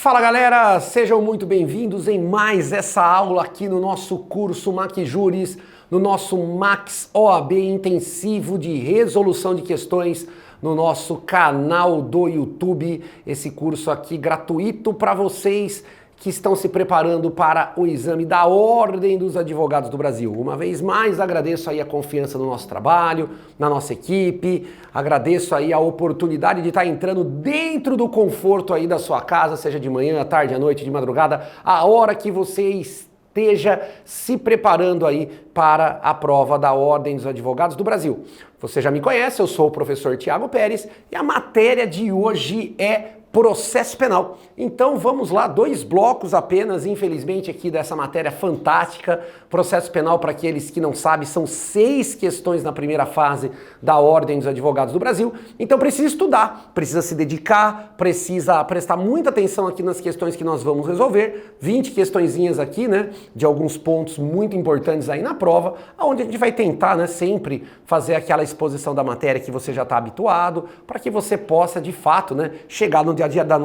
Fala galera, sejam muito bem-vindos em mais essa aula aqui no nosso curso MACJuris, no nosso Max OAB intensivo de resolução de questões no nosso canal do YouTube. Esse curso aqui gratuito para vocês que estão se preparando para o exame da Ordem dos Advogados do Brasil. Uma vez mais, agradeço aí a confiança no nosso trabalho, na nossa equipe, agradeço aí a oportunidade de estar entrando dentro do conforto aí da sua casa, seja de manhã, à tarde, à noite, de madrugada, a hora que você esteja se preparando aí para a prova da Ordem dos Advogados do Brasil. Você já me conhece, eu sou o professor Tiago Pérez e a matéria de hoje é processo penal. Então vamos lá, 2 blocos apenas, infelizmente, aqui dessa matéria fantástica. Processo penal, para aqueles que não sabem, são 6 questões na primeira fase da Ordem dos Advogados do Brasil. Então precisa estudar, precisa se dedicar, precisa prestar muita atenção aqui nas questões que nós vamos resolver. 20 questõezinhas aqui, né, de alguns pontos muito importantes aí na prova, onde a gente vai tentar, né, sempre fazer aquela exposição da matéria que você já está habituado, para que você possa, de fato, né, chegar no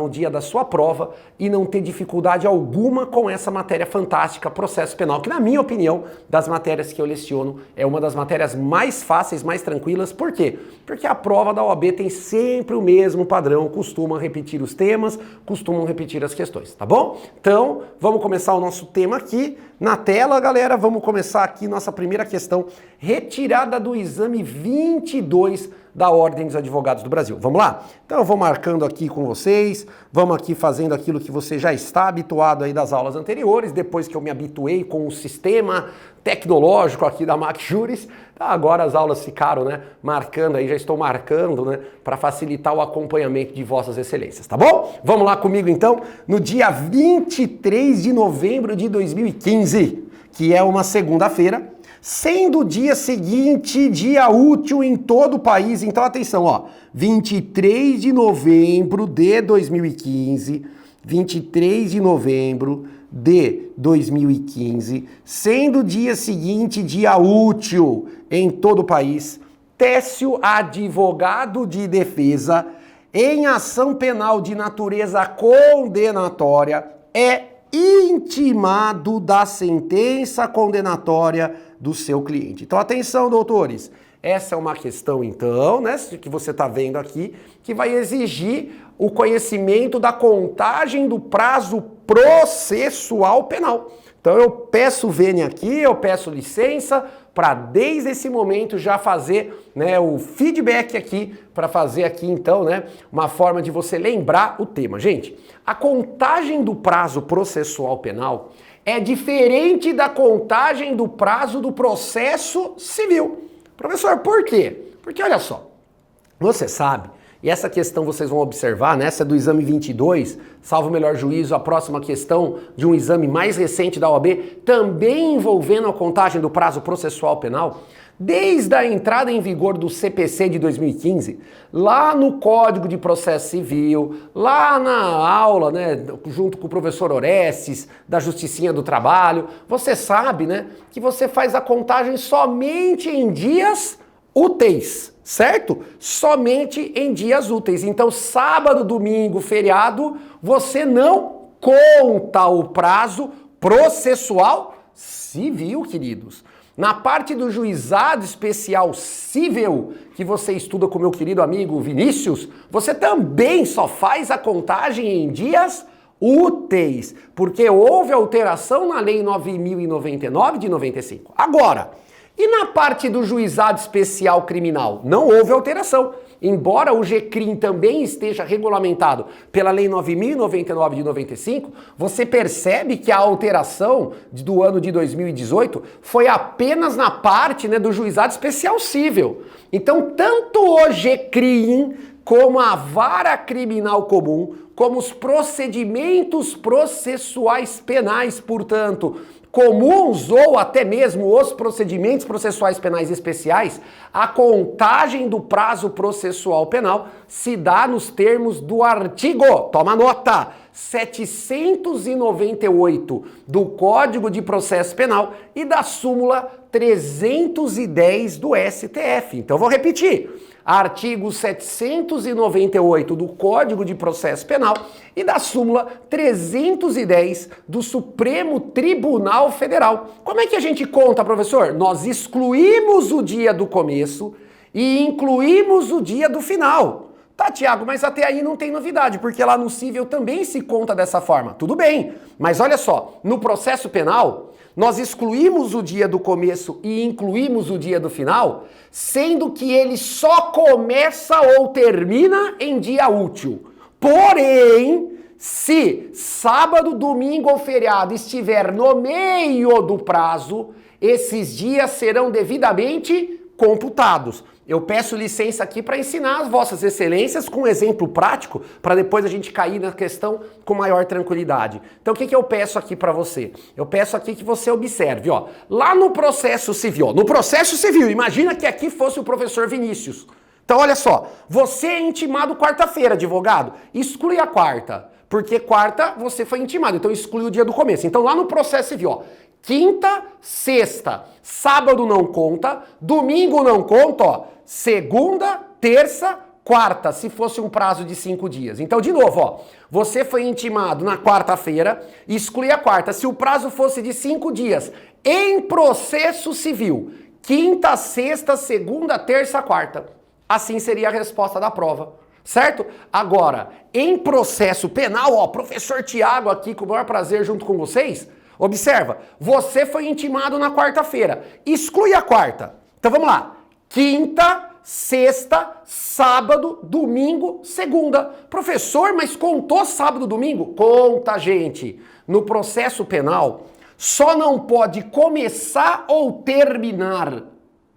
dia da sua prova e não ter dificuldade alguma com essa matéria fantástica, processo penal, que na minha opinião, das matérias que eu leciono, é uma das matérias mais fáceis, mais tranquilas. Por quê? Porque a prova da OAB tem sempre o mesmo padrão, costuma repetir os temas, costumam repetir as questões, tá bom? Então, vamos começar o nosso tema aqui na tela, galera. Vamos começar aqui nossa primeira questão, retirada do exame 22 da Ordem dos Advogados do Brasil. Vamos lá? Então eu vou marcando aqui com vocês, vamos aqui fazendo aquilo que você já está habituado aí das aulas anteriores, depois que eu me habituei com o sistema tecnológico aqui da MACJuris, agora as aulas ficaram, né, marcando aí, já estou marcando, né, para facilitar o acompanhamento de vossas excelências, tá bom? Vamos lá comigo então, no dia 23 de novembro de 2015, que é uma segunda-feira, sendo o dia seguinte dia útil em todo o país. Então atenção, ó, 23 de novembro de 2015, 23 de novembro de 2015, sendo o dia seguinte dia útil em todo o país, Técio, advogado de defesa, em ação penal de natureza condenatória, é intimado da sentença condenatória do seu cliente. Então, atenção, doutores. Essa é uma questão, então, né, que você está vendo aqui, que vai exigir o conhecimento da contagem do prazo processual penal. Então, eu peço vênia aqui, eu peço licença para, desde esse momento, já fazer, né, o feedback aqui, para fazer aqui, então, né, uma forma de você lembrar o tema. Gente, a contagem do prazo processual penal é diferente da contagem do prazo do processo civil. Professor, por quê? Porque olha só, você sabe, e essa questão vocês vão observar, né, essa é do exame 22, salvo o melhor juízo, a próxima questão de um exame mais recente da OAB, também envolvendo a contagem do prazo processual penal, desde a entrada em vigor do CPC de 2015, lá no Código de Processo Civil, lá na aula, né, junto com o professor Orestes, da Justicinha do Trabalho, você sabe, né, que você faz a contagem somente em dias úteis, certo? Somente em dias úteis. Então, sábado, domingo, feriado, você não conta o prazo processual civil, queridos. Na parte do juizado especial civil, que você estuda com meu querido amigo Vinícius, você também só faz a contagem em dias úteis, porque houve alteração na Lei 9.099 de 95. Agora, e na parte do juizado especial criminal? Não houve alteração. Embora o GCRIM também esteja regulamentado pela Lei 9.099 de 95, você percebe que a alteração do ano de 2018 foi apenas na parte, né, do juizado especial civil. Então, tanto o GCRIM como a vara criminal comum, como os procedimentos processuais penais, portanto, comuns ou até mesmo os procedimentos processuais penais especiais, a contagem do prazo processual penal se dá nos termos do artigo, toma nota, 798 do Código de Processo Penal e da súmula 310 do STF. Então vou repetir. artigo 798 do Código de Processo Penal e da súmula 310 do Supremo Tribunal Federal. Como é que a gente conta, professor? Nós excluímos o dia do começo e incluímos o dia do final. Tá, Tiago, mas até aí não tem novidade, porque lá no cível também se conta dessa forma. Tudo bem, mas olha só, no processo penal, nós excluímos o dia do começo e incluímos o dia do final, sendo que ele só começa ou termina em dia útil. Porém, se sábado, domingo ou feriado estiver no meio do prazo, esses dias serão devidamente computados. Eu peço licença aqui para ensinar as vossas excelências com um exemplo prático, para depois a gente cair na questão com maior tranquilidade. Então o que eu peço aqui para você? Eu peço aqui que você observe, ó, lá no processo civil, imagina que aqui fosse o professor Vinícius. Então olha só, você é intimado quarta-feira, advogado, exclui a quarta, porque quarta você foi intimado, então exclui o dia do começo. Então lá no processo civil, ó, quinta, sexta, sábado não conta, domingo não conta, ó, segunda, terça, quarta, se fosse um prazo de 5 dias. Então, de novo, ó, você foi intimado na quarta-feira, exclui a quarta. Se o prazo fosse de 5 dias, em processo civil, quinta, sexta, segunda, terça, quarta. Assim seria a resposta da prova. Certo? Agora, em processo penal, ó, professor Tiago aqui, com o maior prazer junto com vocês, observa, você foi intimado na quarta-feira, exclui a quarta. Então vamos lá, quinta, sexta, sábado, domingo, segunda. Professor, mas contou sábado, domingo? Conta, gente. No processo penal, só não pode começar ou terminar,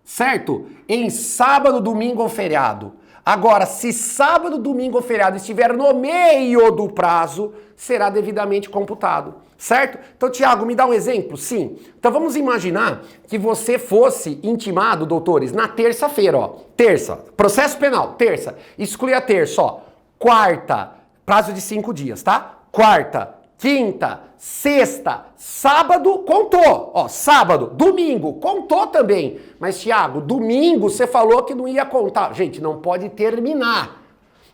certo? Em sábado, domingo ou feriado. Agora, se sábado, domingo ou feriado estiver no meio do prazo, será devidamente computado, certo? Então, Tiago, me dá um exemplo? Sim. Então, vamos imaginar que você fosse intimado, doutores, na terça-feira, ó. Terça, processo penal, terça. Exclui a terça, ó. Quarta, prazo de 5 dias, tá? Quarta, quinta, sexta, sábado, contou. Ó, sábado, domingo, contou também. Mas, Tiago, domingo você falou que não ia contar. Gente, não pode terminar.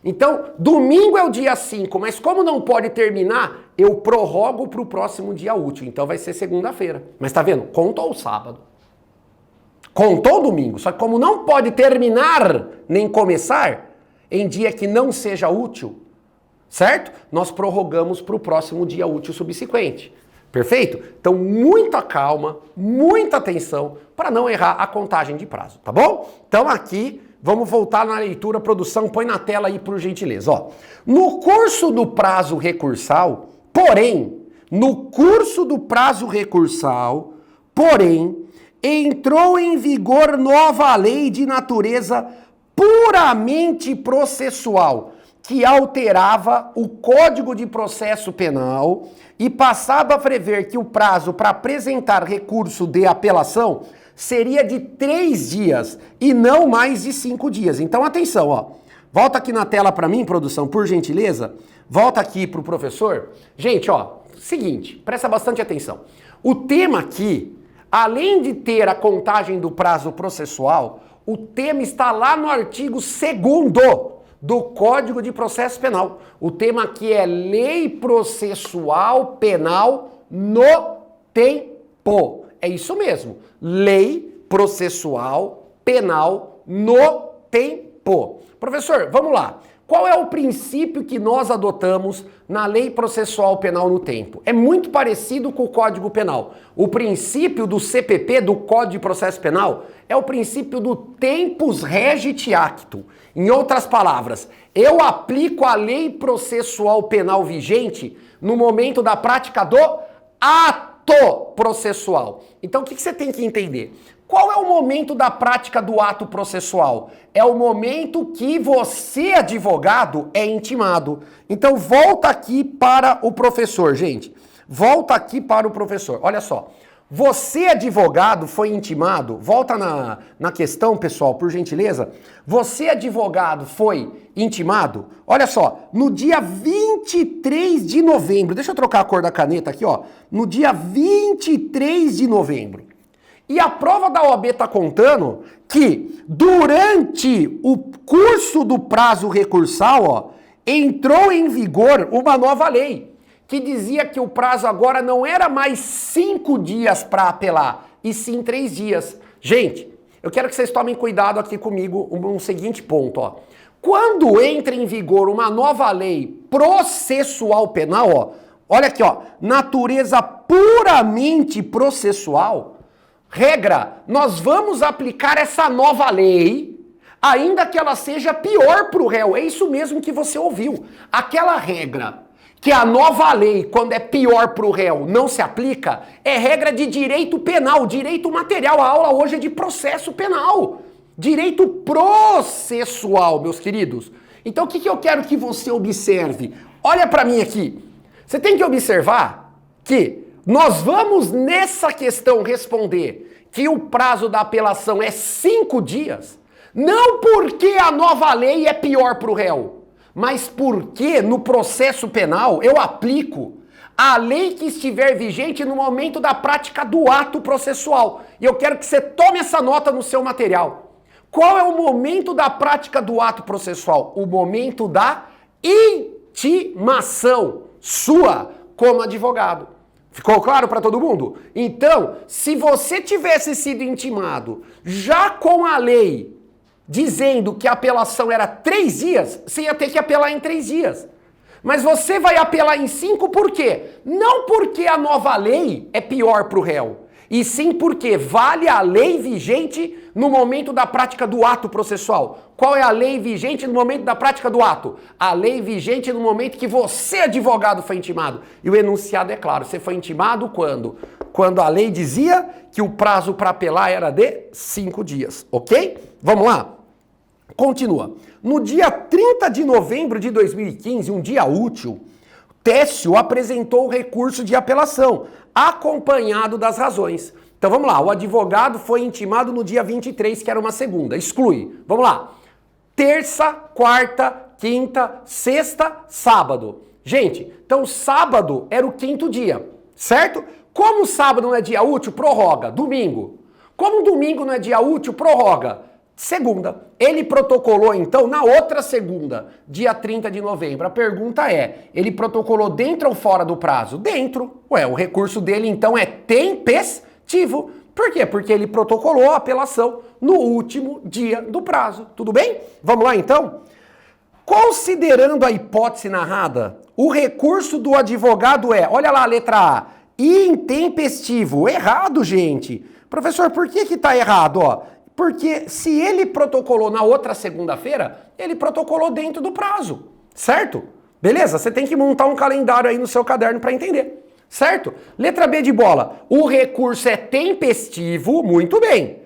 Então, domingo é o dia 5, mas como não pode terminar, eu prorrogo para o próximo dia útil. Então vai ser segunda-feira. Mas tá vendo? Contou o sábado. Contou o domingo. Só que como não pode terminar nem começar em dia que não seja útil, certo? Nós prorrogamos para o próximo dia útil subsequente. Perfeito? Então, muita calma, muita atenção para não errar a contagem de prazo, tá bom? Então, aqui, vamos voltar na leitura, produção, põe na tela aí por gentileza. Ó, no curso do prazo recursal, porém, entrou em vigor nova lei de natureza puramente processual, que alterava o Código de Processo Penal e passava a prever que o prazo para apresentar recurso de apelação seria de 3 dias e não mais de 5 dias. Então, atenção, ó. Volta aqui na tela para mim, produção, por gentileza. Volta aqui para o professor. Gente, ó, seguinte, presta bastante atenção. O tema aqui, além de ter a contagem do prazo processual, o tema está lá no artigo 2º do Código de Processo Penal. O tema aqui é Lei Processual Penal no Tempo. É isso mesmo. Lei Processual Penal no Tempo. Professor, vamos lá. Qual é o princípio que nós adotamos na Lei Processual Penal no Tempo? É muito parecido com o Código Penal. O princípio do CPP, do Código de Processo Penal, é o princípio do tempus regit actu. Em outras palavras, eu aplico a Lei Processual Penal vigente no momento da prática do ato processual. Então, o que você tem que entender? Qual é o momento da prática do ato processual? É o momento que você, advogado, é intimado. Então, volta aqui para o professor, gente. Volta aqui para o professor. Olha só. Você, advogado, foi intimado? Volta na questão, pessoal, por gentileza. Você, advogado, foi intimado? Olha só, no dia 23 de novembro, deixa eu trocar a cor da caneta aqui, ó. No dia 23 de novembro, E a prova da OAB está contando que durante o curso do prazo recursal, ó, entrou em vigor uma nova lei que dizia que o prazo agora não era mais 5 dias para apelar, e sim 3 dias. Gente, eu quero que vocês tomem cuidado aqui comigo um seguinte ponto, ó. Quando entra em vigor uma nova lei processual penal, ó, olha aqui, ó, natureza puramente processual, regra, nós vamos aplicar essa nova lei, ainda que ela seja pior para o réu. É isso mesmo que você ouviu. Aquela regra que a nova lei, quando é pior para o réu, não se aplica, é regra de direito penal, direito material. A aula hoje é de processo penal. Direito processual, meus queridos. Então o que eu quero que você observe? Olha para mim aqui. Você tem que observar que nós vamos nessa questão responder que o prazo da apelação é 5 dias, não porque a nova lei é pior para o réu, mas porque no processo penal eu aplico a lei que estiver vigente no momento da prática do ato processual. E eu quero que você tome essa nota no seu material. Qual é o momento da prática do ato processual? O momento da intimação sua como advogado. Ficou claro para todo mundo? Então, se você tivesse sido intimado já com a lei dizendo que a apelação era 3 dias, você ia ter que apelar em 3 dias. Mas você vai apelar em 5 por quê? Não porque a nova lei é pior para o réu, e sim porque vale a lei vigente no momento da prática do ato processual. Qual é a lei vigente no momento da prática do ato? A lei vigente no momento que você, advogado, foi intimado. E o enunciado é claro, você foi intimado quando? Quando a lei dizia que o prazo para apelar era de 5 dias, ok? Vamos lá? Continua. No dia 30 de novembro de 2015, um dia útil, Técio apresentou o recurso de apelação, acompanhado das razões. Então vamos lá, o advogado foi intimado no dia 23, que era uma segunda. Exclui. Vamos lá. Terça, quarta, quinta, sexta, sábado. Gente, então sábado era o 5º dia, certo? Como sábado não é dia útil, prorroga. Domingo. Como domingo não é dia útil, prorroga. Segunda. Ele protocolou, então, na outra segunda, dia 30 de novembro. A pergunta é, ele protocolou dentro ou fora do prazo? Dentro. Ué, o recurso dele, então, é tempestivo. Por quê? Porque ele protocolou a apelação no último dia do prazo. Tudo bem? Vamos lá, então? Considerando a hipótese narrada, o recurso do advogado é, olha lá a letra A, intempestivo. Errado, gente. Professor, por que tá errado, ó? Porque se ele protocolou na outra segunda-feira, ele protocolou dentro do prazo, certo? Beleza? Você tem que montar um calendário aí no seu caderno para entender, certo? Letra B de bola. O recurso é tempestivo, muito bem.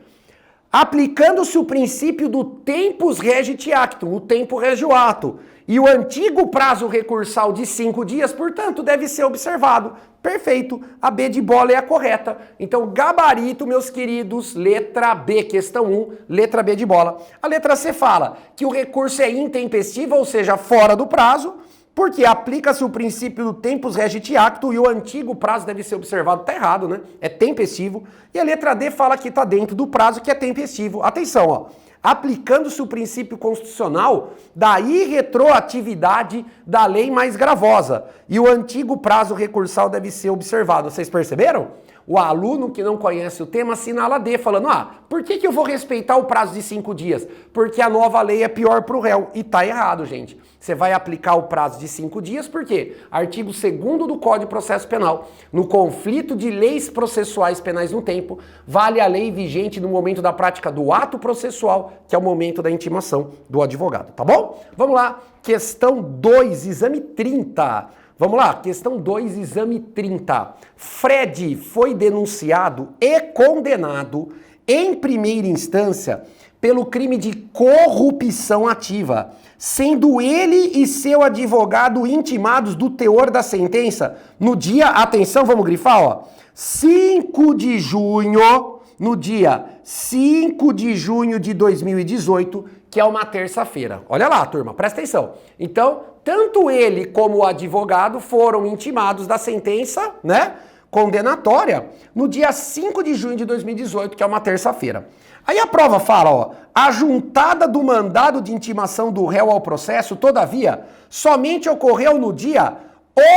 Aplicando-se o princípio do tempus regit actum, o tempo rege o ato. E o antigo prazo recursal de 5 dias, portanto, deve ser observado. Perfeito, a B de bola é a correta. Então, gabarito, meus queridos, letra B, questão 1, letra B de bola. A letra C fala que o recurso é intempestivo, ou seja, fora do prazo, porque aplica-se o princípio do tempus regit actum e o antigo prazo deve ser observado. Tá errado, né? É tempestivo. E a letra D fala que tá dentro do prazo, que é tempestivo. Atenção, ó. Aplicando-se o princípio constitucional da irretroatividade da lei mais gravosa. E o antigo prazo recursal deve ser observado. Vocês perceberam? O aluno que não conhece o tema assinala D, falando, por que eu vou respeitar o prazo de 5 dias? Porque a nova lei é pior para o réu. E tá errado, gente. Você vai aplicar o prazo de 5 dias, por quê? Artigo 2º do Código de Processo Penal. No conflito de leis processuais penais no tempo, vale a lei vigente no momento da prática do ato processual, que é o momento da intimação do advogado, tá bom? Vamos lá, questão 2, exame 30. Vamos lá, questão 2, exame 30. Fred foi denunciado e condenado em primeira instância pelo crime de corrupção ativa, sendo ele e seu advogado intimados do teor da sentença no dia, atenção, vamos grifar, ó, 5 de junho, no dia 5 de junho de 2018, que é uma terça-feira. Olha lá, turma, presta atenção. Então, tanto ele como o advogado foram intimados da sentença, né? condenatória no dia 5 de junho de 2018, que é uma terça-feira. Aí a prova fala, ó, a juntada do mandado de intimação do réu ao processo, todavia, somente ocorreu no dia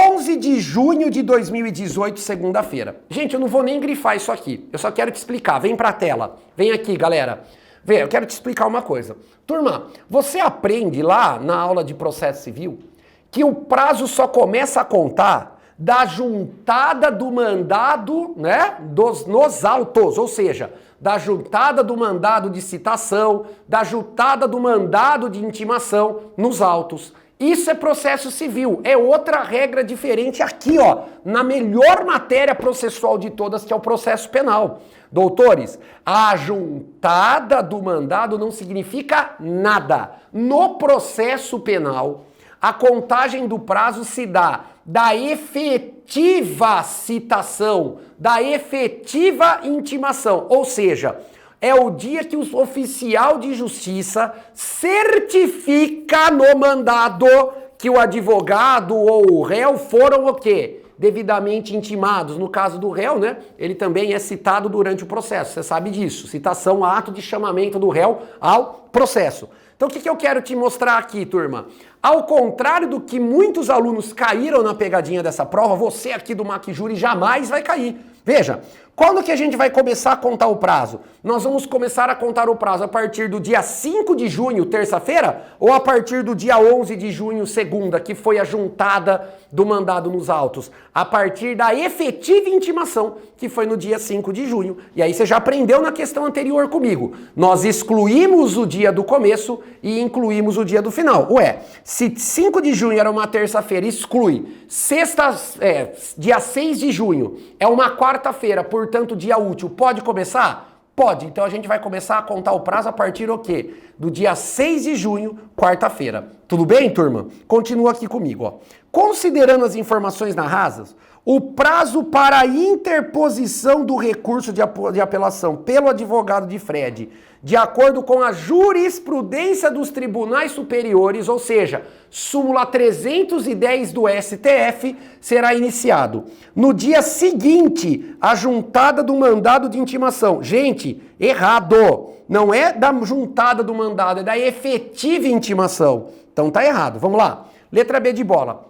11 de junho de 2018, segunda-feira. Gente, eu não vou nem grifar isso aqui, eu só quero te explicar. Vem pra tela, vem aqui, galera. Vê, eu quero te explicar uma coisa. Turma, você aprende lá na aula de processo civil que o prazo só começa a contar da juntada do mandado, né, nos autos, ou seja, da juntada do mandado de citação, da juntada do mandado de intimação nos autos. Isso é processo civil, é outra regra diferente aqui, ó, na melhor matéria processual de todas, que é o processo penal. Doutores, a juntada do mandado não significa nada. No processo penal, a contagem do prazo se dá da efetiva citação, da efetiva intimação, ou seja, é o dia que o oficial de justiça certifica no mandado que o advogado ou o réu foram o quê? Devidamente intimados. No caso do réu, né? Ele também é citado durante o processo. Você sabe disso. Citação, ato de chamamento do réu ao processo. Então o que eu quero te mostrar aqui, turma? Ao contrário do que muitos alunos caíram na pegadinha dessa prova, você aqui do MacJury jamais vai cair. Veja, quando que a gente vai começar a contar o prazo? Nós vamos começar a contar o prazo a partir do dia 5 de junho, terça-feira, ou a partir do dia 11 de junho, segunda, que foi a juntada do mandado nos autos? A partir da efetiva intimação, que foi no dia 5 de junho. E aí você já aprendeu na questão anterior comigo. Nós excluímos o dia do começo e incluímos o dia do final. Ué, se 5 de junho era uma terça-feira, exclui. Dia 6 de junho é uma quarta-feira, portanto dia útil, pode começar? Pode. Então a gente vai começar a contar o prazo a partir do quê? Do dia 6 de junho, quarta-feira. Tudo bem, turma? Continua aqui comigo, ó. Considerando as informações narradas, o prazo para a interposição do recurso de apelação pelo advogado de Fred, de acordo com a jurisprudência dos tribunais superiores, ou seja, súmula 310 do STF, será iniciado no dia seguinte à juntada do mandado de intimação. Gente, errado! Não é da juntada do mandado, é da efetiva intimação. Então tá errado. Vamos lá. Letra B de bola.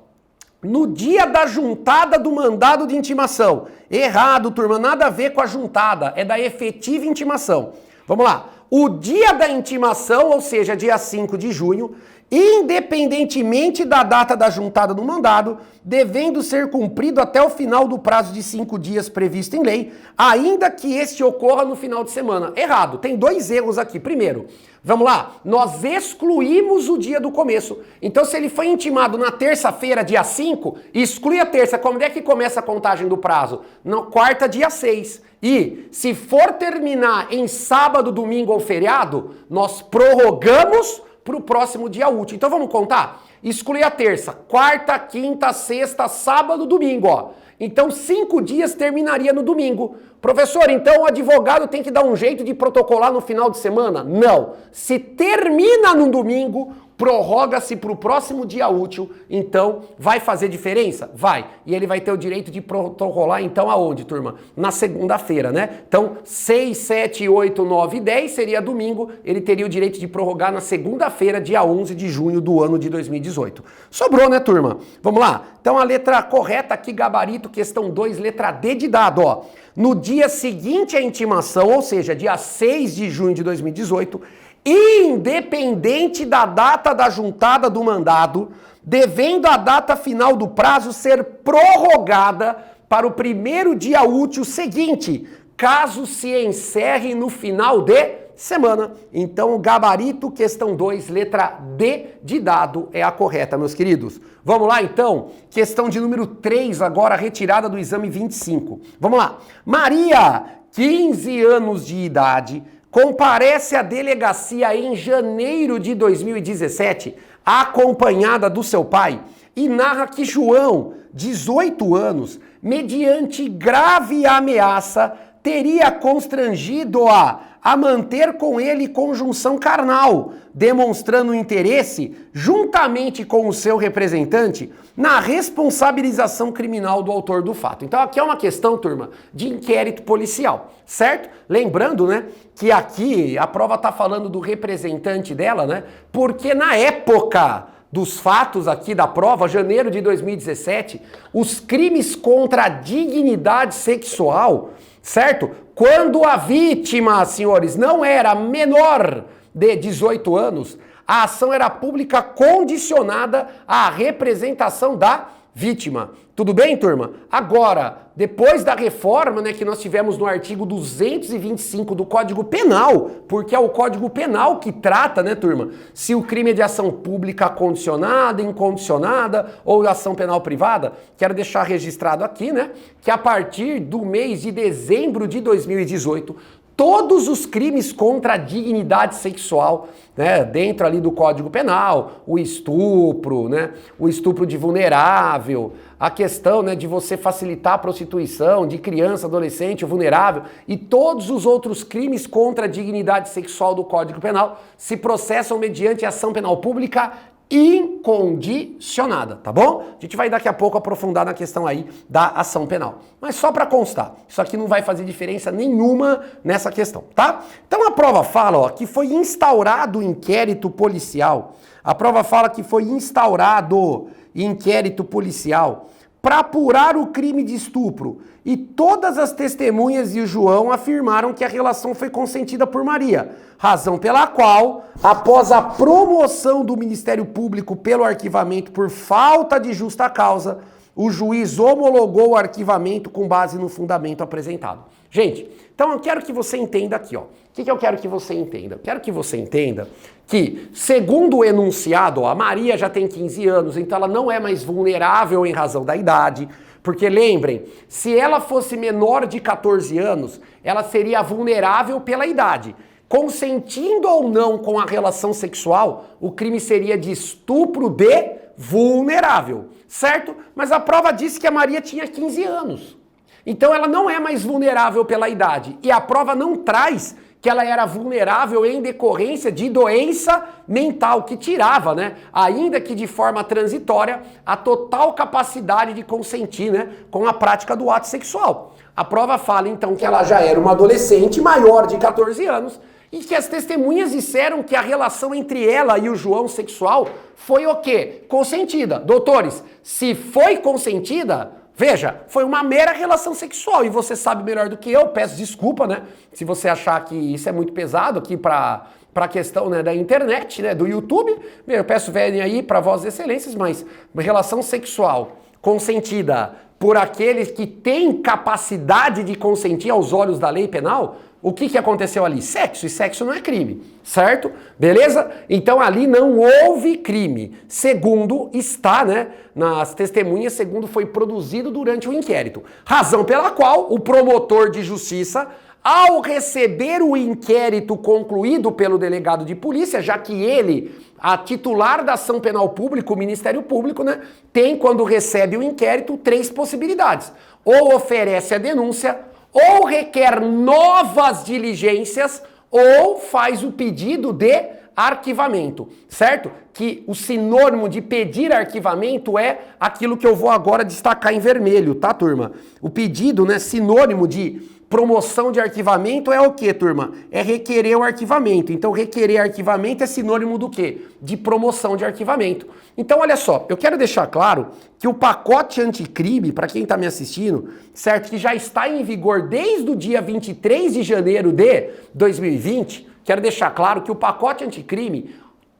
No dia da juntada do mandado de intimação. Errado, turma, nada a ver com a juntada, é da efetiva intimação. Vamos lá. O dia da intimação, ou seja, dia 5 de junho, independentemente da data da juntada do mandado, devendo ser cumprido até o final do prazo de 5 dias previsto em lei, ainda que este ocorra no final de semana. Errado, tem dois erros aqui. Primeiro, vamos lá, nós excluímos o dia do começo. Então, se ele foi intimado na terça-feira, dia 5, exclui a terça. Quando é que começa a contagem do prazo? Na quarta, dia 6. E, se for terminar em sábado, domingo ou feriado, nós prorrogamos para o próximo dia útil. Então vamos contar? Exclui a terça, quarta, quinta, sexta, sábado, domingo, ó. Então 5 dias terminaria no domingo. Professor, então o advogado tem que dar um jeito de protocolar no final de semana? Não. Se termina no domingo, prorroga-se para o próximo dia útil, então vai fazer diferença? Vai. E ele vai ter o direito de protocolar então aonde, turma? Na segunda-feira, né? Então 6, 7, 8, 9 e 10 seria domingo, ele teria o direito de prorrogar na segunda-feira, dia 11 de junho do ano de 2018. Sobrou, né, turma? Vamos lá? Então a letra correta aqui, gabarito, questão 2, letra D de dado, ó. No dia seguinte à intimação, ou seja, dia 6 de junho de 2018, independente da data da juntada do mandado, devendo a data final do prazo ser prorrogada para o primeiro dia útil seguinte, caso se encerre no final de semana. Então, o gabarito, questão 2, letra D de dado é a correta, meus queridos. Vamos lá, então? Questão de número 3, agora retirada do exame 25. Vamos lá. Maria, 15 anos de idade, comparece à delegacia em janeiro de 2017, acompanhada do seu pai, e narra que João, 18 anos, mediante grave ameaça, teria constrangido-a a manter com ele conjunção carnal, demonstrando interesse, juntamente com o seu representante, na responsabilização criminal do autor do fato. Então aqui é uma questão, turma, de inquérito policial, certo? Lembrando, né, que aqui a prova está falando do representante dela, né, porque na época dos fatos aqui da prova, janeiro de 2017, os crimes contra a dignidade sexual, certo? Quando a vítima, senhores, não era menor de 18 anos, a ação era pública condicionada à representação da vítima. Tudo bem, turma? Agora, depois da reforma, né, que nós tivemos no artigo 225 do Código Penal, porque é o Código Penal que trata, né, turma, se o crime é de ação pública condicionada, incondicionada ou ação penal privada, quero deixar registrado aqui, né, que a partir do mês de dezembro de 2018, todos os crimes contra a dignidade sexual, né, dentro ali do Código Penal, o estupro, né, o estupro de vulnerável, a questão, né, de você facilitar a prostituição de criança, adolescente, vulnerável e todos os outros crimes contra a dignidade sexual do Código Penal se processam mediante ação penal pública incondicionada, tá bom? A gente vai daqui a pouco aprofundar na questão aí da ação penal. Mas só para constar, isso aqui não vai fazer diferença nenhuma nessa questão, tá? Então a prova fala, ó, que foi instaurado o inquérito policial. A prova fala que foi instaurado inquérito policial para apurar o crime de estupro. E todas as testemunhas e o João afirmaram que a relação foi consentida por Maria, razão pela qual, após a promoção do Ministério Público pelo arquivamento por falta de justa causa, o juiz homologou o arquivamento com base no fundamento apresentado. Gente, então eu quero que você entenda aqui, ó. O que eu quero que você entenda? Eu quero que você entenda que, segundo o enunciado, ó, a Maria já tem 15 anos, então ela não é mais vulnerável em razão da idade. Porque lembrem, se ela fosse menor de 14 anos, ela seria vulnerável pela idade. Consentindo ou não com a relação sexual, o crime seria de estupro de vulnerável, certo? Mas a prova disse que a Maria tinha 15 anos. Então ela não é mais vulnerável pela idade. E a prova não traz que ela era vulnerável em decorrência de doença mental, que tirava, né, ainda que de forma transitória, a total capacidade de consentir, né, com a prática do ato sexual. A prova fala, então, que ela já era uma adolescente maior de 14 anos e que as testemunhas disseram que a relação entre ela e o João sexual foi o quê? Consentida. Doutores, se foi consentida, veja, foi uma mera relação sexual e você sabe melhor do que eu, peço desculpa, né, se você achar que isso é muito pesado aqui para a questão, né, da internet, né, do YouTube, eu peço venham aí para Vossas Excelências, mas uma relação sexual consentida por aqueles que têm capacidade de consentir aos olhos da lei penal, o que aconteceu ali? Sexo, e sexo não é crime, certo? Beleza? Então ali não houve crime, segundo está, né, nas testemunhas, segundo foi produzido durante o inquérito. Razão pela qual o promotor de justiça, ao receber o inquérito concluído pelo delegado de polícia, já que ele, a titular da ação penal pública, o Ministério Público, né, tem, quando recebe o inquérito, 3 possibilidades. Ou oferece a denúncia, ou requer novas diligências, ou faz o pedido de arquivamento, certo? Que o sinônimo de pedir arquivamento é aquilo que eu vou agora destacar em vermelho, tá, turma? O pedido, né, sinônimo de promoção de arquivamento é o quê, turma? É requerer o arquivamento. Então, requerer arquivamento é sinônimo do quê? De promoção de arquivamento. Então, olha só, eu quero deixar claro que o pacote anticrime, para quem está me assistindo, certo? Que já está em vigor desde o dia 23 de janeiro de 2020, quero deixar claro que o pacote anticrime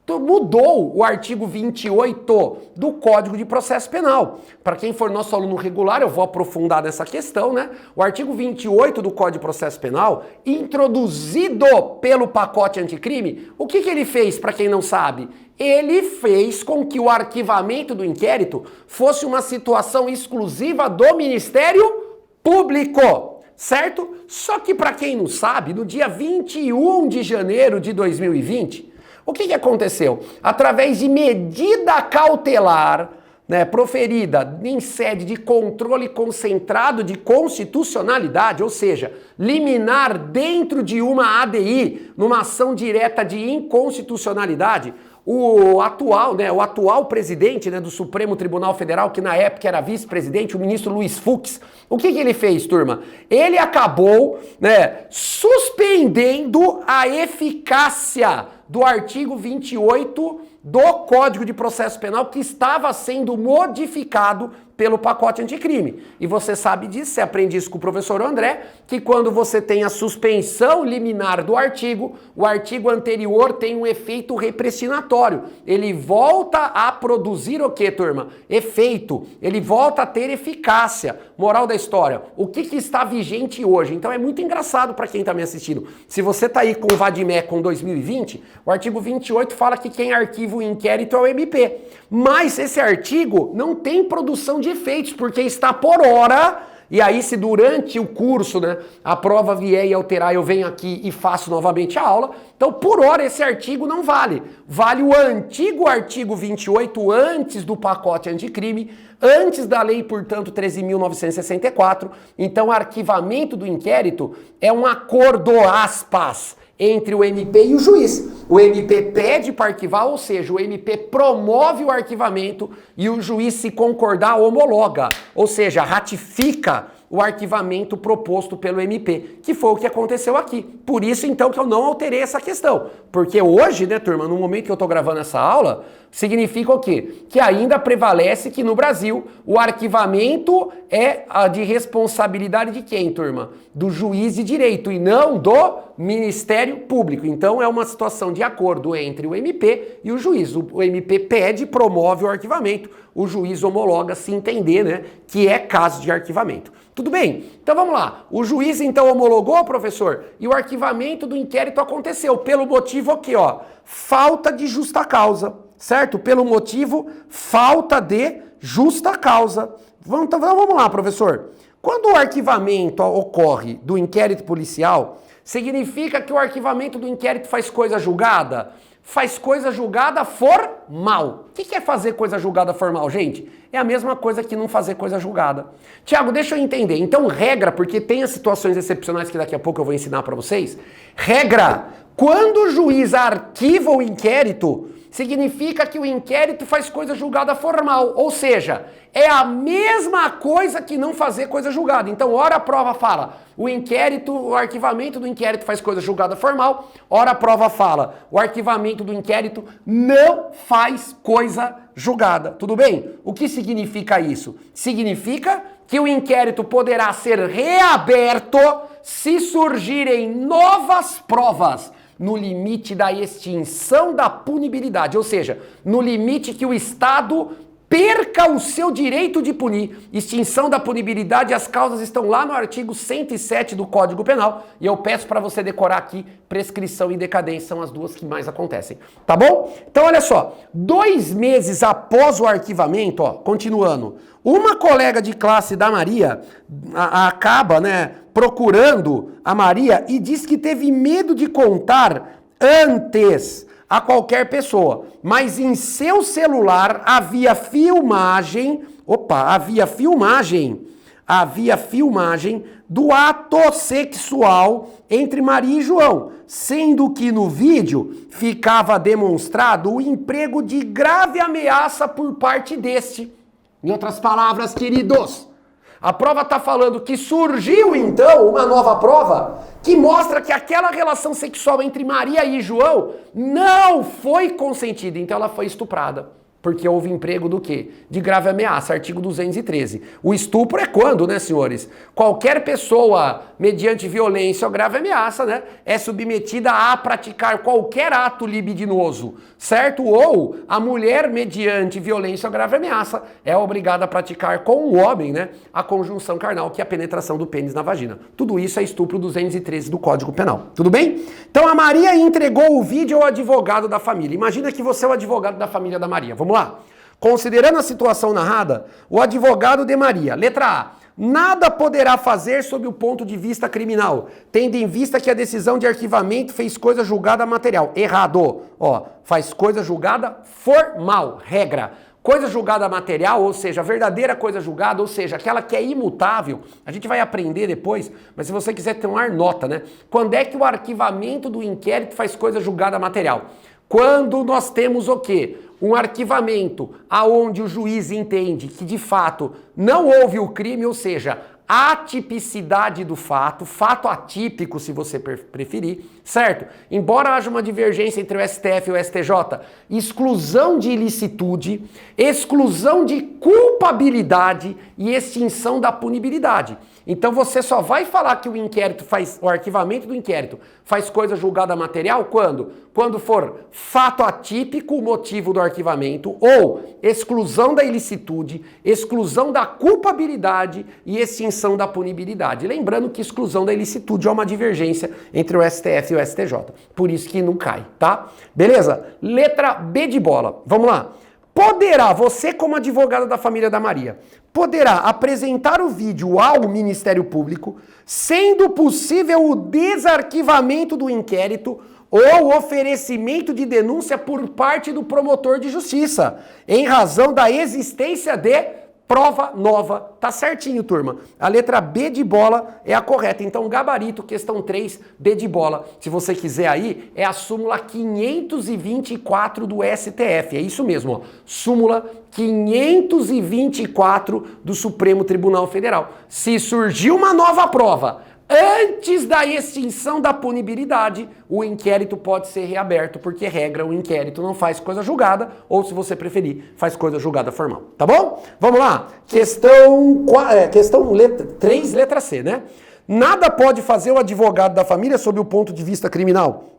mudou o artigo 28 do Código de Processo Penal. Para quem for nosso aluno regular, eu vou aprofundar nessa questão, né? O artigo 28 do Código de Processo Penal, introduzido pelo pacote anticrime, o que ele fez, para quem não sabe? Ele fez com que o arquivamento do inquérito fosse uma situação exclusiva do Ministério Público, certo? Só que, para quem não sabe, no dia 21 de janeiro de 2020, o que aconteceu? Através de medida cautelar né, proferida em sede de controle concentrado de constitucionalidade, ou seja, liminar dentro de uma ADI, numa ação direta de inconstitucionalidade, o atual presidente, né, do Supremo Tribunal Federal, que na época era vice-presidente, o ministro Luiz Fux, o que ele fez, turma? Ele acabou, né, suspendendo a eficácia do artigo 28 do Código de Processo Penal que estava sendo modificado pelo pacote anticrime. E você sabe disso, você aprende isso com o professor André, que quando você tem a suspensão liminar do artigo, o artigo anterior tem um efeito repressinatório. Ele volta a produzir o que, turma? Efeito. Ele volta a ter eficácia. Moral da história, o que está vigente hoje? Então é muito engraçado para quem está me assistindo. Se você está aí com o Vademecum 2020, o artigo 28 fala que quem arquiva o inquérito é o MP. Mas esse artigo não tem produção de efeitos, porque está por hora, e aí se durante o curso, né, a prova vier e alterar, eu venho aqui e faço novamente a aula, então por hora esse artigo não vale. Vale o antigo artigo 28, antes do pacote anticrime, antes da lei, portanto, 13.964, então o arquivamento do inquérito é um acordo, aspas, entre o MP e o juiz. O MP pede para arquivar, ou seja, o MP promove o arquivamento e o juiz, se concordar, homologa, ou seja, ratifica o arquivamento proposto pelo MP, que foi o que aconteceu aqui. Por isso, então, que eu não alterei essa questão. Porque hoje, né, turma, no momento que eu estou gravando essa aula, significa o quê? Que ainda prevalece que no Brasil o arquivamento é de responsabilidade de quem, turma? Do juiz de direito e não do Ministério Público. Então é uma situação de acordo entre o MP e o juiz. O MP pede, promove o arquivamento, o juiz homologa, se entender, né, que é caso de arquivamento. Tudo bem? Então vamos lá. O juiz então homologou, professor, e o arquivamento do inquérito aconteceu pelo motivo aqui, ó, falta de justa causa, certo? Pelo motivo falta de justa causa. Então vamos lá, professor. Quando o arquivamento ocorre do inquérito policial, significa que o arquivamento do inquérito faz coisa julgada? Faz coisa julgada formal. O que é fazer coisa julgada formal, gente? É a mesma coisa que não fazer coisa julgada. Tiago, deixa eu entender. Então, regra, porque tem as situações excepcionais que daqui a pouco eu vou ensinar para vocês. Regra, quando o juiz arquiva o inquérito, significa que o inquérito faz coisa julgada formal, ou seja, é a mesma coisa que não fazer coisa julgada. Então, ora a prova fala, o arquivamento do inquérito faz coisa julgada formal, ora a prova fala, o arquivamento do inquérito não faz coisa julgada. Tudo bem? O que significa isso? Significa que o inquérito poderá ser reaberto se surgirem novas provas, no limite da extinção da punibilidade, ou seja, no limite que o Estado perca o seu direito de punir. Extinção da punibilidade, as causas estão lá no artigo 107 do Código Penal, e eu peço para você decorar aqui, prescrição e decadência são as duas que mais acontecem, tá bom? Então olha só, 2 meses após o arquivamento, ó, continuando, uma colega de classe da Maria acaba, né, procurando a Maria e diz que teve medo de contar antes a qualquer pessoa, mas em seu celular havia filmagem do ato sexual entre Maria e João, sendo que no vídeo ficava demonstrado o emprego de grave ameaça por parte deste. Em outras palavras, queridos, a prova está falando que surgiu então uma nova prova que mostra que aquela relação sexual entre Maria e João não foi consentida, então ela foi estuprada. Porque houve emprego do quê? De grave ameaça, artigo 213. O estupro é quando, né, senhores? Qualquer pessoa, mediante violência ou grave ameaça, né, é submetida a praticar qualquer ato libidinoso, certo? Ou a mulher, mediante violência ou grave ameaça, é obrigada a praticar com o homem, né, a conjunção carnal, que é a penetração do pênis na vagina. Tudo isso é estupro 213 do Código Penal. Tudo bem? Então a Maria entregou o vídeo ao advogado da família. Imagina que você é o advogado da família da Maria. Vamos lá. Considerando a situação narrada, o advogado de Maria, letra A, nada poderá fazer sob o ponto de vista criminal, tendo em vista que a decisão de arquivamento fez coisa julgada material. Errado. Ó, faz coisa julgada formal. Regra. Coisa julgada material, ou seja, a verdadeira coisa julgada, ou seja, aquela que é imutável, a gente vai aprender depois, mas se você quiser ter um nota, né? Quando é que o arquivamento do inquérito faz coisa julgada material? Quando nós temos o quê? Um arquivamento aonde o juiz entende que de fato não houve o crime, ou seja, atipicidade do fato, fato atípico se você preferir, certo? Embora haja uma divergência entre o STF e o STJ, exclusão de ilicitude, exclusão de culpabilidade e extinção da punibilidade. Então você só vai falar que o arquivamento do inquérito faz coisa julgada material quando? Quando for fato atípico o motivo do arquivamento ou exclusão da ilicitude, exclusão da culpabilidade e extinção da punibilidade. Lembrando que exclusão da ilicitude é uma divergência entre o STF e o STJ. Por isso que não cai, tá? Beleza? Letra B de bola. Vamos lá. Poderá, você como advogada da família da Maria, poderá apresentar o vídeo ao Ministério Público, sendo possível o desarquivamento do inquérito ou oferecimento de denúncia por parte do promotor de justiça, em razão da existência de prova nova. Tá certinho, turma. A letra B de bola é a correta. Então, gabarito, questão 3, D de bola. Se você quiser aí, é a súmula 524 do STF. É isso mesmo, ó. Súmula 524 do Supremo Tribunal Federal. Se surgir uma nova prova antes da extinção da punibilidade, o inquérito pode ser reaberto, porque regra, o inquérito não faz coisa julgada, ou se você preferir, faz coisa julgada formal, tá bom? Vamos lá, questão 3, letra C, né? Nada pode fazer o advogado da família sob o ponto de vista criminal,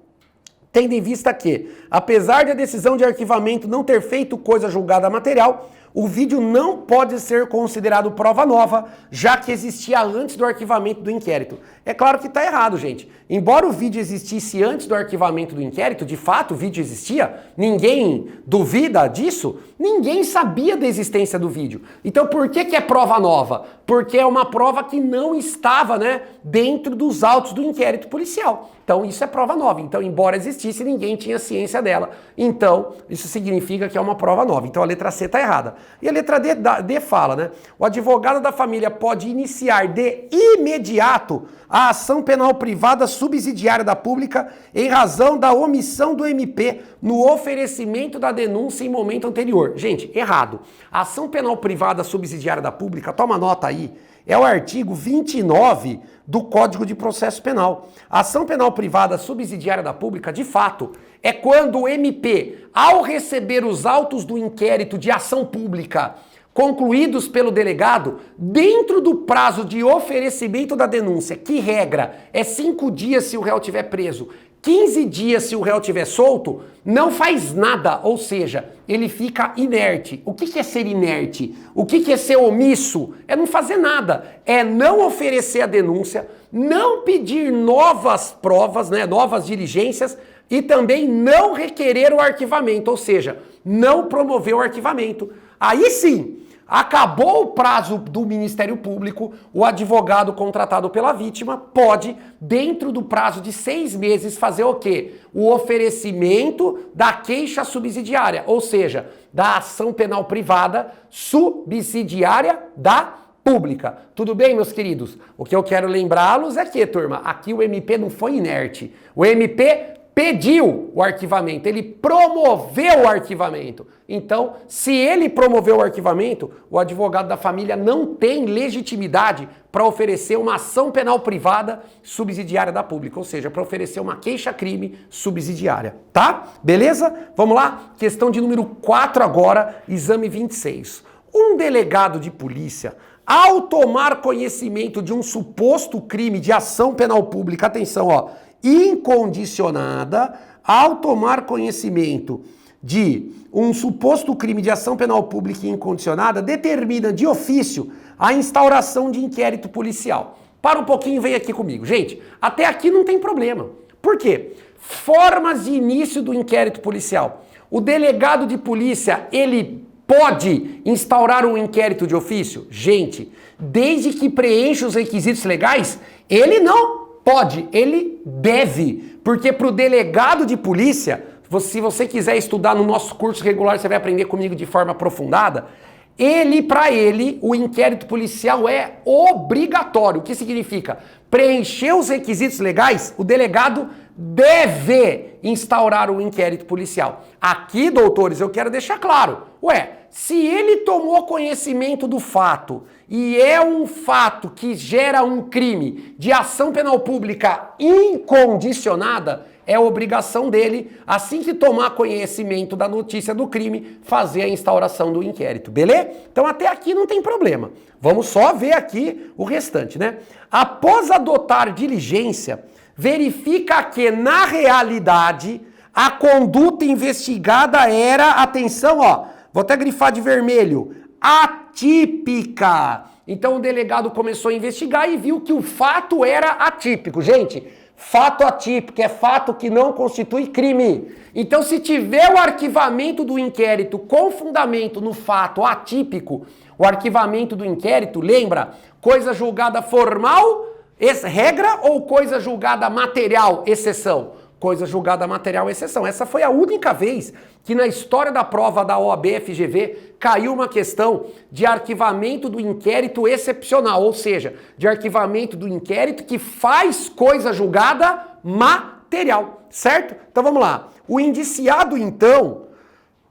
tendo em vista que, apesar da decisão de arquivamento não ter feito coisa julgada material, o vídeo não pode ser considerado prova nova, já que existia antes do arquivamento do inquérito. É claro que está errado, gente. Embora o vídeo existisse antes do arquivamento do inquérito, de fato o vídeo existia, ninguém duvida disso, ninguém sabia da existência do vídeo. Então por que é prova nova? Porque é uma prova que não estava, né, dentro dos autos do inquérito policial. Então isso é prova nova. Então, embora existisse, ninguém tinha ciência dela. Então, isso significa que é uma prova nova. Então a letra C está errada. E a letra D fala, né? O advogado da família pode iniciar de imediato a ação penal privada subsidiária da pública em razão da omissão do MP no oferecimento da denúncia em momento anterior. Gente, errado. A ação penal privada subsidiária da pública, toma nota aí, é o artigo 29 do Código de Processo Penal. A ação penal privada subsidiária da pública, de fato, é quando o MP, ao receber os autos do inquérito de ação pública concluídos pelo delegado, dentro do prazo de oferecimento da denúncia, que regra é 5 dias se o réu estiver preso, 15 dias se o réu estiver solto, não faz nada, ou seja, ele fica inerte. O que é ser inerte? O que é ser omisso? É não fazer nada, é não oferecer a denúncia, não pedir novas provas, né, novas diligências e também não requerer o arquivamento, ou seja, não promover o arquivamento. Aí sim, acabou o prazo do Ministério Público, o advogado contratado pela vítima pode, dentro do prazo de 6 meses, fazer o quê? O oferecimento da queixa subsidiária, ou seja, da ação penal privada subsidiária da pública. Tudo bem, meus queridos? O que eu quero lembrá-los é que, turma, aqui o MP não foi inerte. O MP pediu o arquivamento, ele promoveu o arquivamento. Então, se ele promoveu o arquivamento, o advogado da família não tem legitimidade para oferecer uma ação penal privada subsidiária da pública, ou seja, para oferecer uma queixa-crime subsidiária, tá? Beleza? Vamos lá? Questão de número 4 agora, exame 26. Um delegado de polícia, ao tomar conhecimento de um suposto crime de ação penal pública, atenção, ó, incondicionada, ao tomar conhecimento de um suposto crime de ação penal pública incondicionada, determina de ofício a instauração de inquérito policial. Para um pouquinho e vem aqui comigo. Gente, até aqui não tem problema. Por quê? Formas de início do inquérito policial. O delegado de polícia, ele pode instaurar um inquérito de ofício? Gente, desde que preencha os requisitos legais, ele não pode, ele deve. Porque para o delegado de polícia, se você quiser estudar no nosso curso regular, você vai aprender comigo de forma aprofundada. Para ele, o inquérito policial é obrigatório. O que significa? Preencher os requisitos legais, o delegado deve instaurar o inquérito policial. Aqui, doutores, eu quero deixar claro. Se ele tomou conhecimento do fato e é um fato que gera um crime de ação penal pública incondicionada, é obrigação dele, assim que tomar conhecimento da notícia do crime, fazer a instauração do inquérito, beleza? Então até aqui não tem problema. Vamos só ver aqui o restante, né? Após adotar diligência, verifica que, na realidade, a conduta investigada era, atenção, vou até grifar de vermelho, atípica. Então o delegado começou a investigar e viu que o fato era atípico. Gente, fato atípico é fato que não constitui crime. Então, se tiver o arquivamento do inquérito com fundamento no fato atípico, o arquivamento do inquérito, lembra, coisa julgada formal, regra, ou coisa julgada material, exceção? Coisa julgada material, exceção. Essa foi a única vez que na história da prova da OAB-FGV caiu uma questão de arquivamento do inquérito excepcional, ou seja, de arquivamento do inquérito que faz coisa julgada material, certo? Então vamos lá. O indiciado, então,